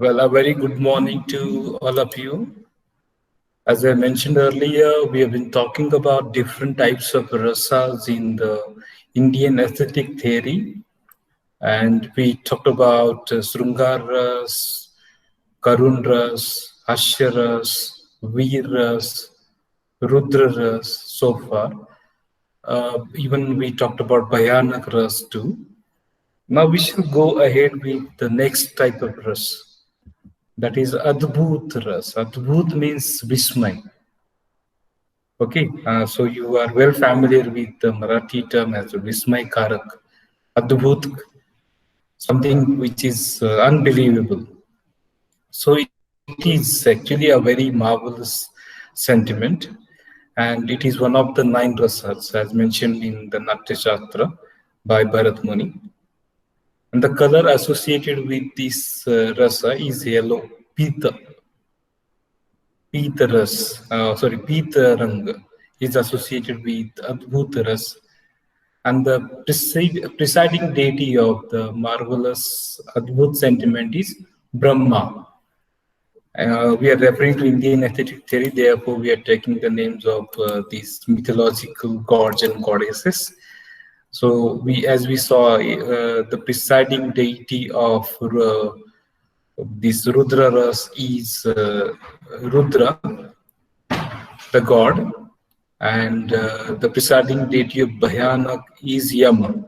Well, a very good morning to all of you. As I mentioned earlier, we have been talking about different types of rasas in the Indian aesthetic theory. And we talked about Srungar ras, Karun ras, Hashya ras, Veer ras, Rudra ras so far. Even we talked about Bhayanak ras too. Now we shall go ahead with the next type of ras. That is Adbhut ras. Adbhut means Vismay. Okay, so you are well familiar with the Marathi term as Vismay Karak. Adbhut, something which is unbelievable. So it is actually a very marvelous sentiment, and it is one of the 9 rasas as mentioned in the Natya Shastra by Bharat Muni. And the color associated with this rasa is yellow, Pita. Pita Rang is associated with Adbhut Ras, and the presiding deity of the marvelous Adbhut sentiment is Brahma. We are referring to Indian aesthetic theory, therefore we are taking the names of these mythological gods and goddesses. So as we saw, the presiding deity of this Rudra Ras is Rudra, the god, and the presiding deity of Bhayanak is Yama.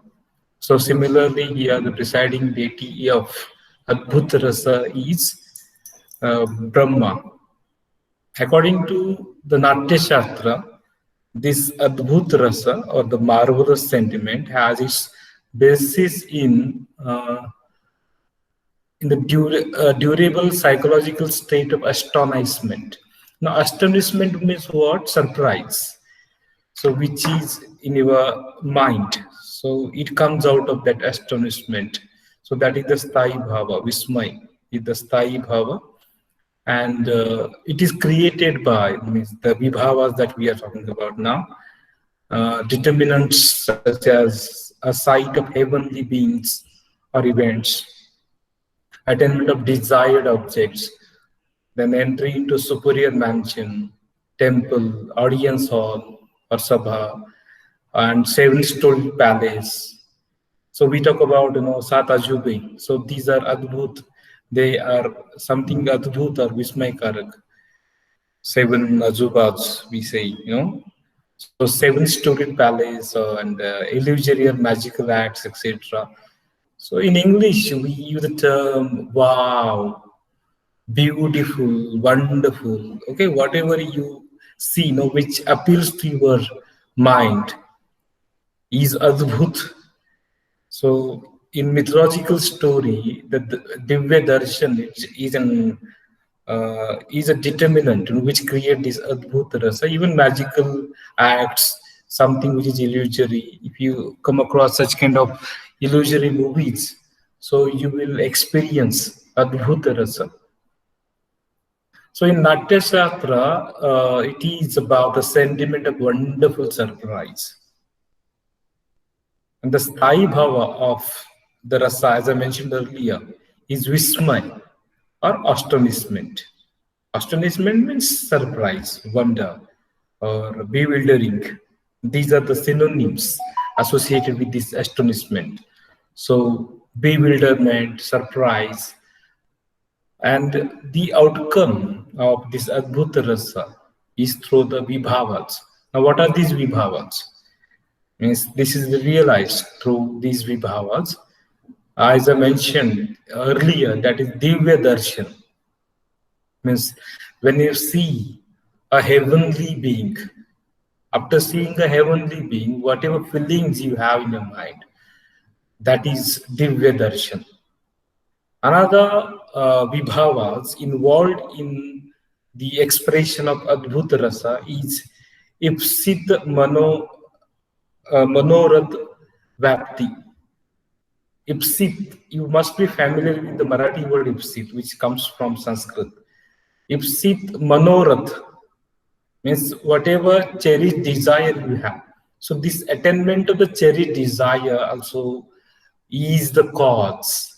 So similarly, here the presiding deity of Adbhut Rasa is Brahma. According to the Natya Shastra, this Adbhut Rasa or the marvelous sentiment has its basis in the durable psychological state of astonishment. Now, astonishment means what? Surprise. So, which is in your mind. So, it comes out of that astonishment. So, that is the Sthayi Bhava, Vismay is the Sthayi Bhava. And it is created by means the Vibhavas that we are talking about now. Determinants such as a sight of heavenly beings or events, attainment of desired objects, then entry into superior mansion, temple, audience hall or sabha, and 7-story palace. So we talk about Sat Ajube. So these are Adbhut. They are something Adbhut or Vismay Karak. 7 Ajubas, we say, So 7-story palace and illusory or magical acts, etc. So in English, we use the term wow, beautiful, wonderful. Okay, whatever you see, which appeals to your mind is Adbhut. So in mythological story, the Divya Darshan is a determinant which create this Adbhut Rasa, even magical acts, something which is illusory. If you come across such kind of illusory movies, so you will experience Adbhut Rasa. So in Natya Shastra, it is about the sentiment of wonderful surprise. And the Sthayi Bhava of the Rasa, as I mentioned earlier, is Vismay or astonishment. Astonishment means surprise, wonder, or bewildering. These are the synonyms associated with this astonishment. So bewilderment, surprise, and the outcome of this Adbhuta Rasa is through the Vibhavas. Now, what are these Vibhavas? Means this is realized through these Vibhavas. As I mentioned earlier, that is Divya Darshan. Means when you see a heavenly being, after seeing a heavenly being, whatever feelings you have in your mind, that is Divya Darshan. Another Vibhavas involved in the expression of Adbhuta Rasa is Ipsit Manorath Vapti. Ipsit, you must be familiar with the Marathi word Ipsit, which comes from Sanskrit. Ipsit Manorath means whatever cherished desire you have. So this attainment of the cherished desire also is the cause.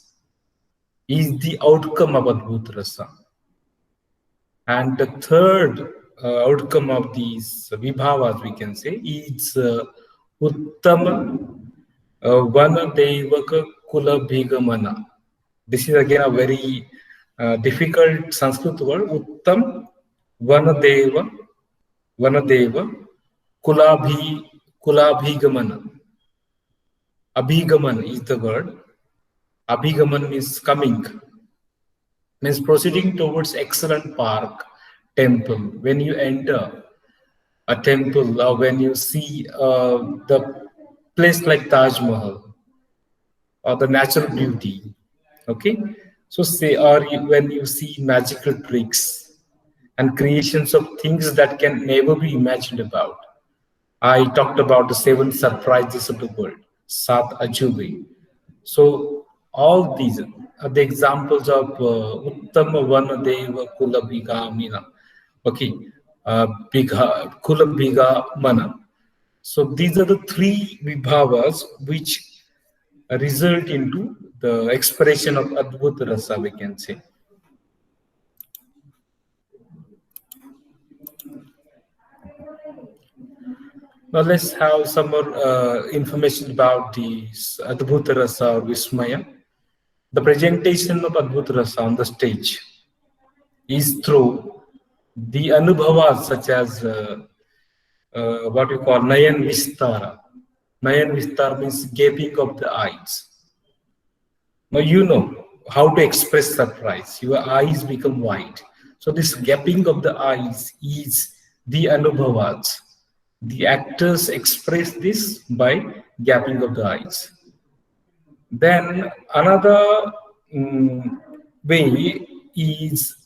is the outcome of Adbhuta Rasa. And the third outcome of these vibhavas, we can say, is Uttama Vana Devaka Kula Bhigamana. This is again a very difficult Sanskrit word. Uttam Vanadeva Kulabhigamana. Abhigaman is the word. Abhigaman means coming, means proceeding towards excellent park, temple. When you enter a temple or when you see the place like Taj Mahal or the natural beauty, okay? So say, or when you see magical tricks and creations of things that can never be imagined about. I talked about the 7 surprises of the world, Sat Ajube. So all these are the examples of Uttama Vanadeva Kula Bhigamina. Okay, Kula Bhigamana. So these are the 3 vibhavas which result into the expression of Adbhuta Rasa, we can say. Now let's have some more information about this Adbhuta Rasa or Vismaya. The presentation of Adbhuta Rasa on the stage is through the anubhavas such as what we call Nayan Vistara. Nayan Vistara means gaping of the eyes. Now you know how to express surprise. Your eyes become wide. So this gaping of the eyes is the anubhavas. The actors express this by gapping of the eyes. Then another way is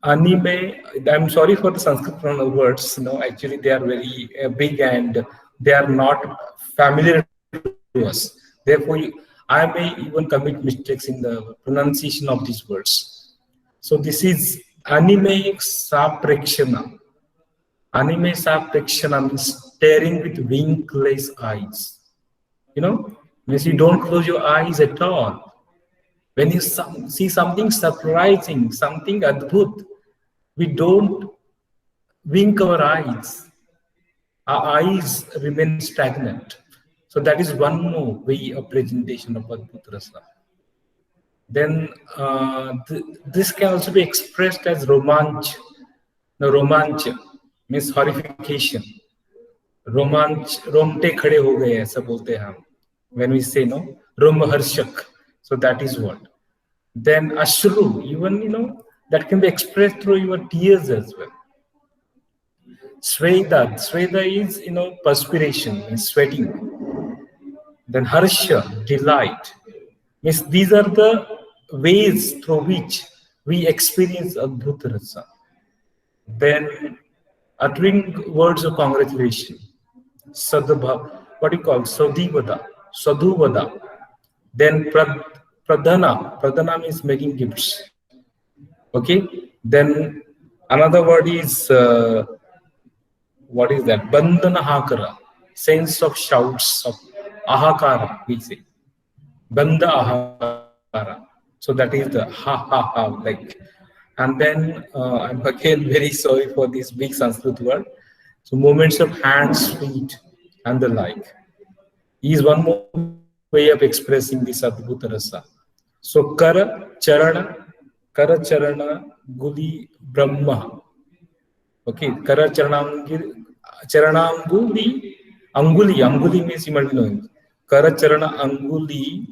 anime. I'm sorry for the Sanskrit words. No, actually they are very big and they are not familiar to us. Therefore, I may even commit mistakes in the pronunciation of these words. So this is anime saprekshana. Anime saprekshana means staring with winkless eyes. You know, means you don't close your eyes at all. When you see something surprising, something adbhut, we don't wink our eyes. Our eyes remain stagnant. So that is one more way of presentation of Adbhuta Rasa. Then this can also be expressed as romanch. Now, romanch means horrification. Romanch, romte khade ho gaye, aisa bolte hain hum. When we say no, romharshak. So that is what. Then ashru, even that can be expressed through your tears as well. Sweda is perspiration, means sweating. Then harsha, delight. Means these are the ways through which we experience Adbhuta Rasa. Then uttering words of congratulation. Sadhubha, what do you call? Sadhuvada. Then pradhana means making gifts. Okay. Then another word is what is that? Bandhana hakara, sense of shouts of ahakara, we say. Bandha ahakara. So that is the ha like. And then I'm again very sorry for this big Sanskrit word. So movements of hands, feet, and the like is one more way of expressing this Adbhuta Rasa. So Kara Charana, Guli Brahma. Okay, Kara Charananguli, Anguli means you might know. Kara Charana Anguli,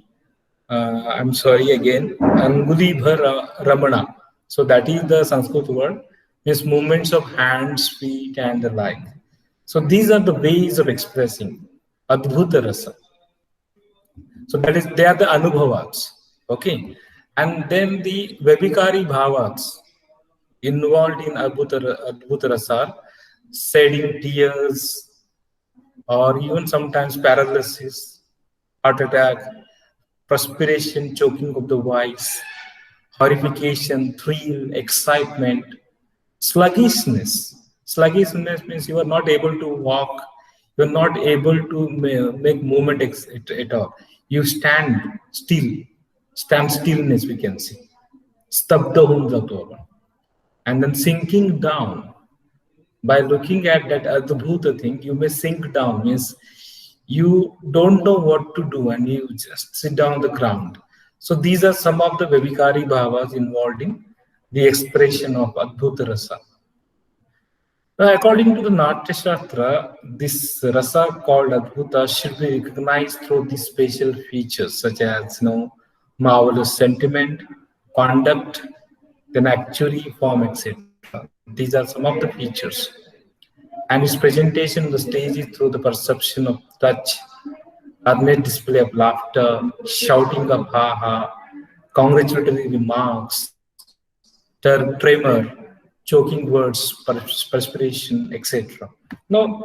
I'm sorry again, Anguli Bhar Ramana. So that is the Sanskrit word, means movements of hands, feet, and the like. So these are the ways of expressing Adbhuta Rasa. So they are the anubhavas. Okay. And then the Vebhikari bhavas involved in Adbhuta Rasa, shedding tears, or even sometimes paralysis, heart attack, perspiration, choking of the voice, horrification, thrill, excitement, sluggishness. Sluggishness means you are not able to walk, you are not able to make movement at all. You stand still. stand stillness, we can see. Stabda hoon jato आपण. And then sinking down. By looking at that adbhuta thing, you may sink down, means you don't know what to do and you just sit down on the ground. So these are some of the Vavikari bhavas involved in the expression of Adbhuta Rasa. Now, according to the Natya Shastra, this rasa called Adbhuta should be recognized through these special features such as, marvelous sentiment, conduct, then actuary, form, etc. These are some of the features. And its presentation on the stage is through the perception of touch, earnest display of laughter, shouting of ha ha, congratulatory remarks, tremor, choking words, perspiration, etc. Now,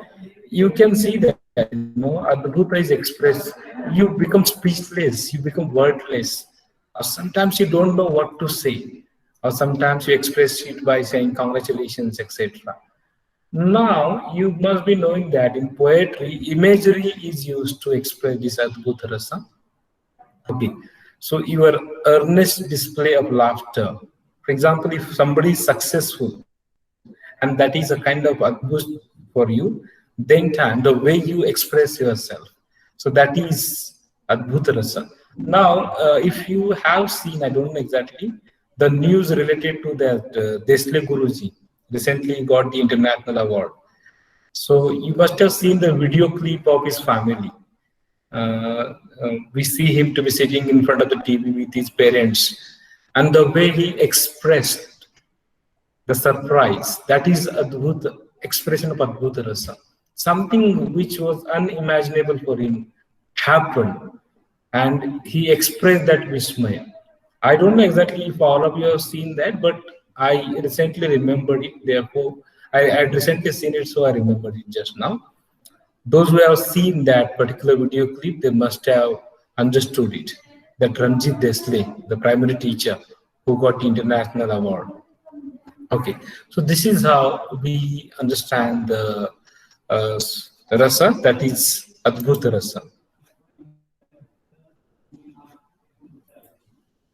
you can see that, Adbhuta is expressed, you become speechless, you become wordless, or sometimes you don't know what to say, or sometimes you express it by saying congratulations, etc. Now, you must be knowing that in poetry, imagery is used to express this Adbhuta Rasa. Okay, so your earnest display of laughter. For example, if somebody is successful, and that is a kind of Adbhut for you, then time, the way you express yourself. So that is Adbhuta Rasa. Now, if you have seen, I don't know exactly, the news related to that Desle Guruji recently got the international award. So you must have seen the video clip of his family. We see him to be sitting in front of the TV with his parents, and the way he expressed the surprise, that is Adbhuta, expression of Adbhuta Rasa. Something which was unimaginable for him happened, and he expressed that Vismaya. I don't know exactly if all of you have seen that, but I recently remembered it. Therefore, I had recently seen it, so I remembered it just now. Those who have seen that particular video clip, they must have understood it. That Ranjit Desle, the primary teacher who got the international award. Okay, so this is how we understand the rasa, that is Adbhuta Rasa.